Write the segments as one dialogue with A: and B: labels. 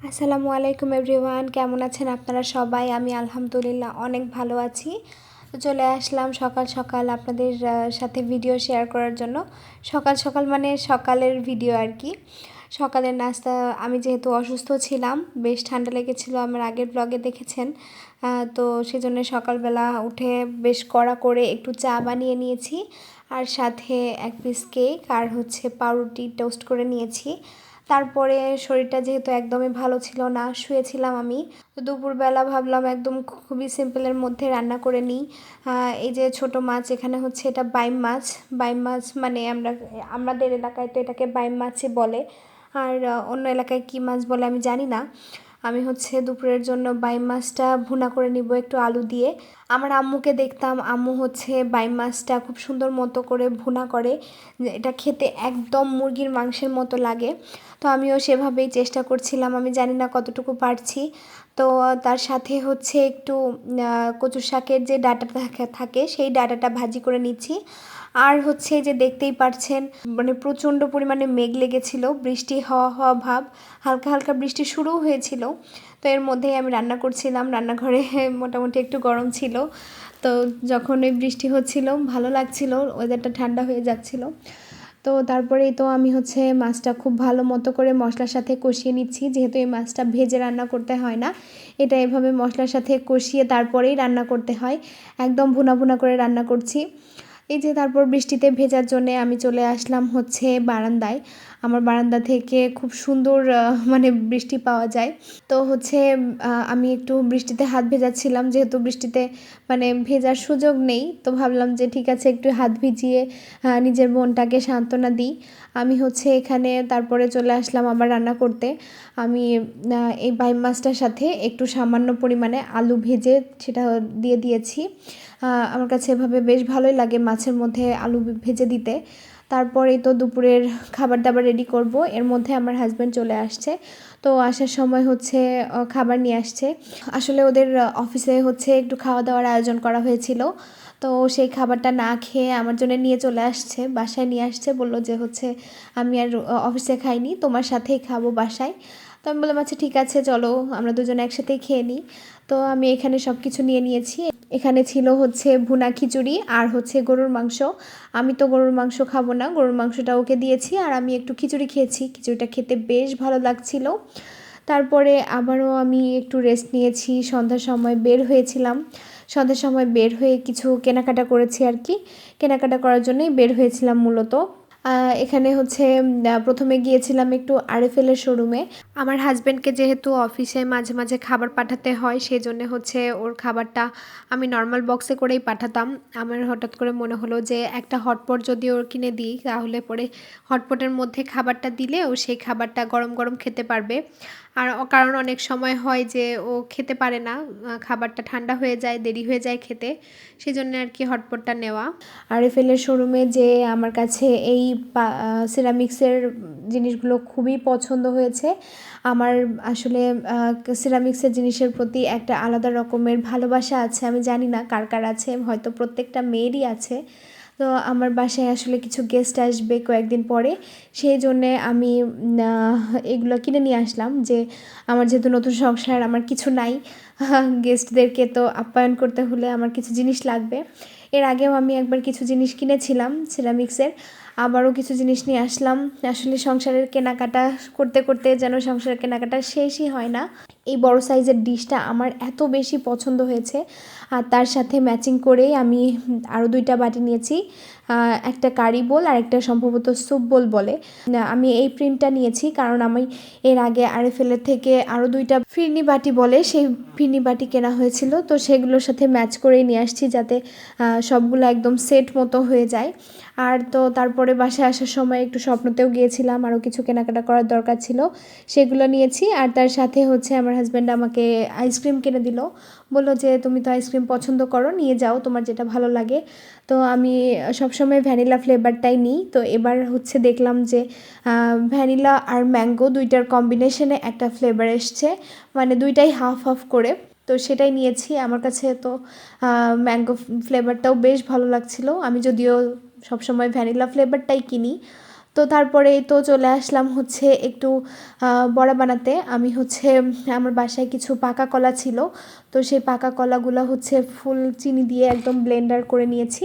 A: আসসালামু আলাইকুম এভরিওয়ান, কেমন আছেন আপনারা সবাই? আমি আলহামদুলিল্লাহ অনেক ভালো আছি। তো চলে আসলাম সকাল সকাল আপনাদের সাথে ভিডিও শেয়ার করার জন্য। সকাল সকাল মানে সকালের ভিডিও আর কি। সকালের নাস্তা, আমি যেহেতু অসুস্থ ছিলাম, বেশ ঠান্ডা লেগেছিলো, আমার আগের ব্লগে দেখেছেন। তো সেজন্য সকালবেলা উঠে বেশ কড়া করে একটু চা বানিয়ে নিয়েছি, আর সাথে এক পিস কেক আর পাউরুটি টোস্ট করে নিয়েছি। তারপরে শরীরটা যেহেতু একদমই ভালো ছিল না, শুয়েছিলাম আমি, তো দুপুরবেলা ভাবলাম একদম খুবই সিম্পলের মধ্যে রান্না করে নিই। এই যে ছোট মাছ, এখানে এটা বাইম মাছ। বাইম মাছ মানে আমাদের এলাকায় তো এটাকে বাইম মাছই বলে, আর অন্য এলাকায় কী মাছ বলে আমি জানি না। আমি দুপুরের জন্য বাইম মাছটা ভুনা করে নিব একটু আলু দিয়ে। আমার আম্মুকে দেখতাম, আম্মু বাইম মাছটা খুব সুন্দর মতো করে ভুনা করে, এটা খেতে একদম মুরগির মাংসের মতো লাগে। তো আমিও সেভাবেই চেষ্টা করছিলাম, আমি জানি না কতটুকু পারছি। তো তার সাথে একটু কচু শাকের যে ডাঁটাটা থাকে সেই ডাঁটাটা ভাজি করে নিচ্ছি। আর যে দেখতেই পাচ্ছেন, মানে প্রচণ্ড পরিমাণে মেঘ লেগেছিল, বৃষ্টি হওয়া হওয়া ভাব, হালকা হালকা বৃষ্টি শুরুও হয়েছিল। তো এর মধ্যেই আমি রান্না করছিলাম, রান্নাঘরে মোটামুটি একটু গরম ছিল। তো যখন ওই বৃষ্টি হচ্ছিল ভালো লাগছিল, ওয়েদারটা ঠান্ডা হয়ে যাচ্ছিল। তো তারপরেই তো আমি মাছটা খুব ভালো মতো করে মশলার সাথে কষিয়ে নিচ্ছি, যেহেতু এই মাছটা ভেজে রান্না করতে হয় না, এটা এভাবে মশলার সাথে কষিয়ে তারপরেই রান্না করতে হয়, একদম ভুনা ভুনা করে রান্না করছি। এই যে তারপর বৃষ্টিতে ভেজার জন্য আমি চলে আসলাম বারান্দায়। আমার বারান্দা থেকে খুব সুন্দর মানে বৃষ্টি পাওয়া যায়। তো আমি একটু বৃষ্টিতে হাত ভেজাচ্ছিলাম, যেহেতু বৃষ্টিতে মানে ভেজার সুযোগ নেই, তো ভাবলাম যে ঠিক আছে একটু হাত ভিজিয়ে নিজের মনটাকে সান্ত্বনা দিই। আমি এখানে তারপরে চলে আসলাম আবার রান্না করতে। আমি এই বাইম মাছটার সাথে একটু সামান্য পরিমাণে আলু ভেজে সেটা দিয়ে দিয়েছি। আমার কাছে এভাবে বেশ ভালোই লাগে মাছের মধ্যে আলু ভেজে দিতে। তারপরেই তো দুপুরের খাবার দাবার রেডি করব, এর মধ্যে আমার হাজব্যান্ড চলে আসছে। তো আসার সময় খাবার নিয়ে আসছে। আসলে ওদের অফিসে একটু খাওয়া দাওয়ার আয়োজন করা হয়েছিল, তো সেই খাবারটা না খেয়ে আমার জন্য নিয়ে চলে আসছে, বাসায় নিয়ে আসছে, বললো যে আমি আর অফিসে খাইনি, তোমার সাথেই খাবো বাসায়। তো আমি বললাম আচ্ছা ঠিক আছে, চলো আমরা দুজনে একসাথেই খেয়ে নিই। তো আমি এখানে সব কিছু নিয়ে নিয়েছি। এখানে ছিল ভুনা খিচুড়ি আর গরুর মাংস। আমি তো গরুর মাংস খাবো না, গরুর মাংসটা ওকে দিয়েছি, আর আমি একটু খিচুড়ি খেয়েছি। খিচুড়িটা খেতে বেশ ভালো লাগছিল। তারপরে আবারও আমি একটু রেস্ট নিয়েছি, সন্ধ্যার সময় বের হয়েছিলাম। সন্ধ্যার সময় বের হয়ে কিছু কেনাকাটা করেছি আর কি, কেনাকাটা করার জন্যই বের হয়েছিলাম মূলত। এখানে প্রথমে গিয়েছিলাম একটু আরএফএলের শোরুমে। আমার হাজব্যান্ডকে যেহেতু অফিসে মাঝে মাঝে খাবার পাঠাতে হয়, সেজন্য ওর খাবারটা আমি নর্মাল বক্সে করেই পাঠাতাম। আমার হঠাৎ করে মনে হলো যে একটা হটপট যদি ওর কিনে দিই, তাহলে পরে হটপটের মধ্যে খাবারটা দিলে ও সেই খাবারটা গরম গরম খেতে পারবে। আর কারণ অনেক সময় হয় যে ও খেতে পারে না, খাবারটা ঠান্ডা হয়ে যায়, দেরি হয়ে যায় খেতে, সেজন্য আর কি হটপটটা নেওয়া। আরএফএলের শোরুমে যে আমার কাছে এই সিরামিক্সের জিনিসগুলো খুবই পছন্দ হয়েছে। আমার আসলে সিরামিক্সের জিনিসের প্রতি একটা আলাদা রকমের ভালোবাসা আছে, আমি জানি না কার কার আছে, হয়তো প্রত্যেকটা মেয়েরই আছে। তো আমার বাসায় আসলে কিছু গেস্ট আসবে কয়েকদিন পরে, সেই জন্যে আমি এগুলো কিনে নিয়ে আসলাম, যে আমার যেহেতু নতুন সংসার, আমার কিছু নাই, গেস্টদেরকে তো আপ্যায়ন করতে হলে আমার কিছু জিনিস লাগবে। এর আগেও আমি একবার কিছু জিনিস কিনেছিলাম সিরামিক্সের, আবারও কিছু জিনিস নিয়ে আসলাম। আসলে সংসারের কেনাকাটা করতে করতে যেন সংসারের কেনাকাটা শেষই হয় না। এই বড় সাইজের ডিশটা আমার এত বেশি পছন্দ হয়েছে, আর তার সাথে ম্যাচিং করেই আমি আরও 2টা বাটি নিয়েছি, একটা কারি বোল আর একটা সম্ভবত স্যুপ বোল বলে। আমি এই প্রিন্টটা নিয়েছি কারণ আমি এর আগে আরএফএলের থেকে আরও 2টা ফিরনি বাটি বলে সেই ফিরনি বাটি কেনা হয়েছিল, তো সেগুলোর সাথে ম্যাচ করেই নিয়ে আসছি, যাতে সবগুলো একদম সেট মতো হয়ে যায়। আর তো তারপরে বাসায় আসার সময় একটু স্বপ্নতেও গিয়েছিলাম, আরও কিছু কেনাকাটা করার দরকার ছিল, সেগুলো নিয়েছি। আর তার সাথে আমার হাজব্যান্ড আমাকে আইসক্রিম কিনে দিল, বললো যে তুমি তো আইসক্রিম পছন্দ করো, নিয়ে যাও তোমার যেটা ভালো লাগে। তো আমি সবসময় ভ্যানিলা ফ্লেভারটাই নিই, তো এবার দেখলাম যে ভ্যানিলা আর ম্যাঙ্গো 2টার কম্বিনেশনে একটা ফ্লেভার এসছে, মানে 2টাই হাফ হাফ করে, তো সেটাই নিয়েছি। আমার কাছে তো ম্যাঙ্গো ফ্লেভারটাও বেশ ভালো লাগছিল, আমি যদিও সবসময় ভ্যানিলা ফ্লেভারটাই কিনি। তো তারপরে তো চলে আসলাম হচ্ছে একটু বড়া বানাতে। আমি হচ্ছে আমার বাসায় কিছু পাকা কলা ছিল, তো সেই পাকা কলাগুলো হচ্ছে ফুল চিনি দিয়ে একদম ব্লেন্ডার করে নিয়েছি।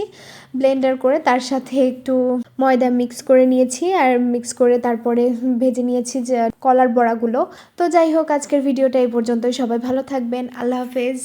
A: ব্লেন্ডার করে তার সাথে একটু ময়দা মিক্স করে নিয়েছি, আর মিক্স করে তারপরে ভেজে নিয়েছি যে কলার বড়াগুলো। তো যাই হোক, আজকের ভিডিওটা এই পর্যন্তই। সবাই ভালো থাকবেন। আল্লাহ হাফেজ।